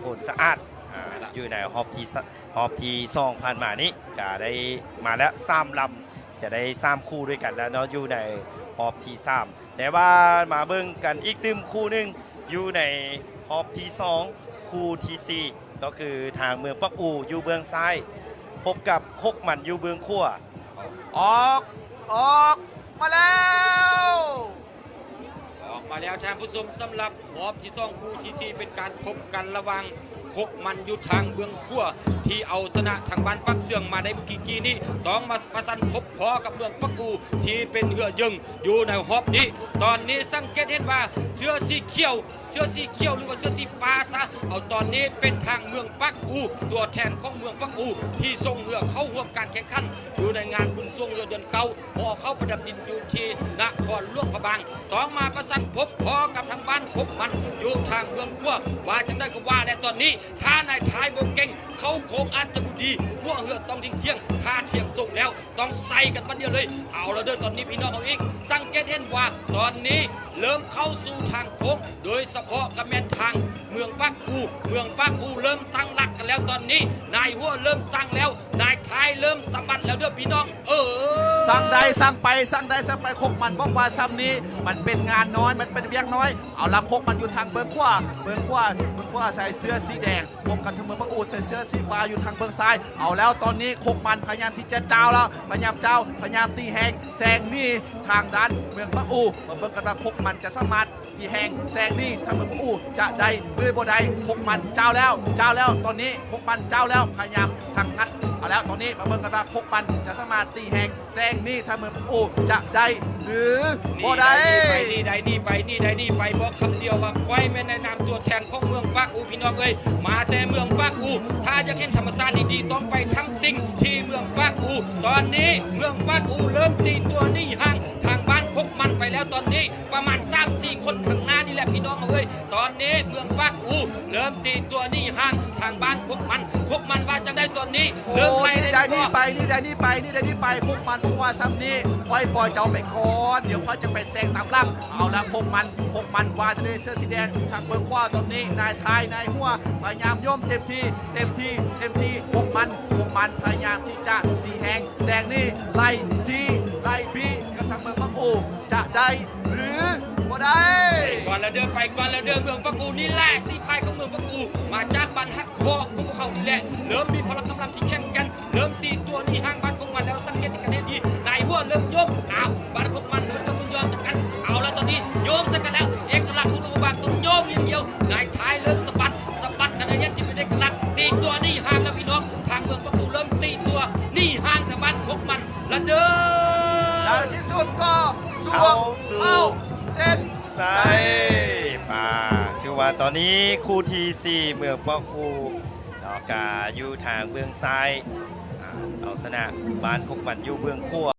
ผลสะอาดอยู่ในฮอบที่2ผ่านมานี้ก็ได้มาแล้ว3ลำจะได้3คู่ด้วยกันแล้วเนาะอยู่ในฮอบที่3แต่ว่ามาเบิ่งกันอีกตึมคู่หนึงอยู่ในฮอบที่2คู่ที่4ก็คือทางเมืองปักอูอยู่เบื้องซ้ายพบกับคกมันอยู่เบื้องขวาออกมาแล้วท่านผู้ชมสำหรับรอบที่2คู่ที่4เป็นการพบกันระหว่างคกมันอยู่ทางเบื้องขั้วที่เอาชนะทางบ้านปักเสืองมาได้เมื่อกี้นี้ต้องมาประสันพบพอกับเมืองปักอูที่เป็นเหือยึงอยู่ในฮอบนี้ตอนนี้สังเกตเห็นว่าเสื้อสีเขียวหรือว่าเสื้อสีฟ้าซะเอาตอนนี้เป็นทางเมืองปักอูตัวแทนของเมืองปักอูที่ส่งเรือเข้าร่วมการแข่งขันอยู่ในงานบุญส่งเรือเดือนเก่าพอเข้าประดับดินอยู่ที่นครหลวงพระบางต้องมาประสันพบพอกับทางบ้านคบมันอยู่ทางเมืองขั้วว่าจังได้ก็ว่าแต่ตอนนี้ถ้านายท้ายโบเก่งเขาโค้งอาจจะบุดีพวกเรือต้องทิ้งเที่ยงถ้าเทียมตรงแล้วต้องใส่กันวันเดียวเลยเอาละเด้อตอนนี้พี่น้องเอาอีกสังเกตเห็นว่าตอนนี้เริ่มเข้าสู่ทางโค้งโดยเฉพาะกับแม่นทางเมืองปักอูเริ่มตั้งหลักกันแล้วตอนนี้นายหัวเริ่มสั่งแล้วนายท้ายเริ่มสะบัดแล้วเด้อพี่น้องสั่งใดสั่งไปคกมันบอกว่าซ้ำนี้มันเป็นงานน้อยมันเป็นเวียงน้อยเอาละคกมันอยู่ทางเบื้องขวาใส่เสื้อสีแดงพบกันทางเมืองปักอูใส่เสื้อสีฟ้าอยู่ทางเบื้องซ้ายเอาแล้วตอนนี้คกมันพยายามที่จะเจ้าแล้วพยายามตีแหงแซงนี่ทางด้านเมืองปักอูมาเบิ่งกันว่าคกมันจะสามารถที่แหงแซงนี่ทางเมืองปักอูจะได้หรือบ่ได้คกมันเจ้าแล้วตอนนี้คกมันเจ้าแล้วพยายามทางงัดเอาแล้วตอนนี้มาเบิ่งกันว่าคกมันจะสามารถตีแหงแซงนี่ทางเมืองปักอูจะได้หรือบ่ได้นี่ได้ไปบอกคำเดียวว่าควายแม่ในนามตัวแทนของเมืองปักอูพี่น้องเอ้ยมาแต่เมืองปักอูถ้าอยากเห็นธรรมชาติดีๆต้องไปทำติ้งที่เมืองปักอูตอนนี้เมืองปักอูเริ่มตีตัวนี่ห่างทางบ้านคกมันไปแล้วตอนนี้ประมาณ 3-4 คนข้างหน้านี่แหละพี่น้องเอ้ยตอนนี้เมืองปักอูเริ่มตีตัวนี่ห่างทางบ้านคกมันว่าจะได้ตอนนี้เริ่มไปนี่ได้นี่ไปคกมันบอกว่าซ้ำนี้ค่อยปล่อยเจ้าไปก่อนเดี๋ยวค่อยจะไปแซงตามหลังเอาละคกมันว่าจะได้เสื้อสีแดงทางเบื้องขวาตอนนี้นายท้ายนายหัวพยายามย่อมเต็มที่คกมันพยายามที่จะตีแหงแซงนี่ไล่บีกับทางเมืองปักอูจะได้หรือบ่ได้ก่อนแล้วเดินเมืองปักอูนี่แหละสีพายของเมืองปักอูมาจากบ้านฮักคอของพวกเขานี่แหละเริ่มมีพลังกำลังที่แข่งกันเริ่มตีตัวนี่ห่างบ้านของมันแล้วสังเกตกันให้ดีนายหัวเริ่มโยมเอาบ้านของมันเริ่มต้องยอมจากกันเอาแล้วตอนนี้โยมสักกันแล้วเอกลักษณ์ของโรงพยาบาลต้องโยมอย่างเดียวนายท้ายเริ่มสะบัดกันได้ยันที่เป็นเอกลักษณ์ตีตัวนี่ห่างแล้วพี่น้องทางเมืองปักอูเริ่มตีตัวนี่ห่างจากบ้านของมันละเด้อแล้วที่สุดก็สวมเอาเส้นใส่มาถือว่าตอนนี้คู่ที่4เมืองปักอูนอกจากอยู่ทางเบื้องซ้ายเอาชนะบ้านคกมันอยู่เบื้องขวา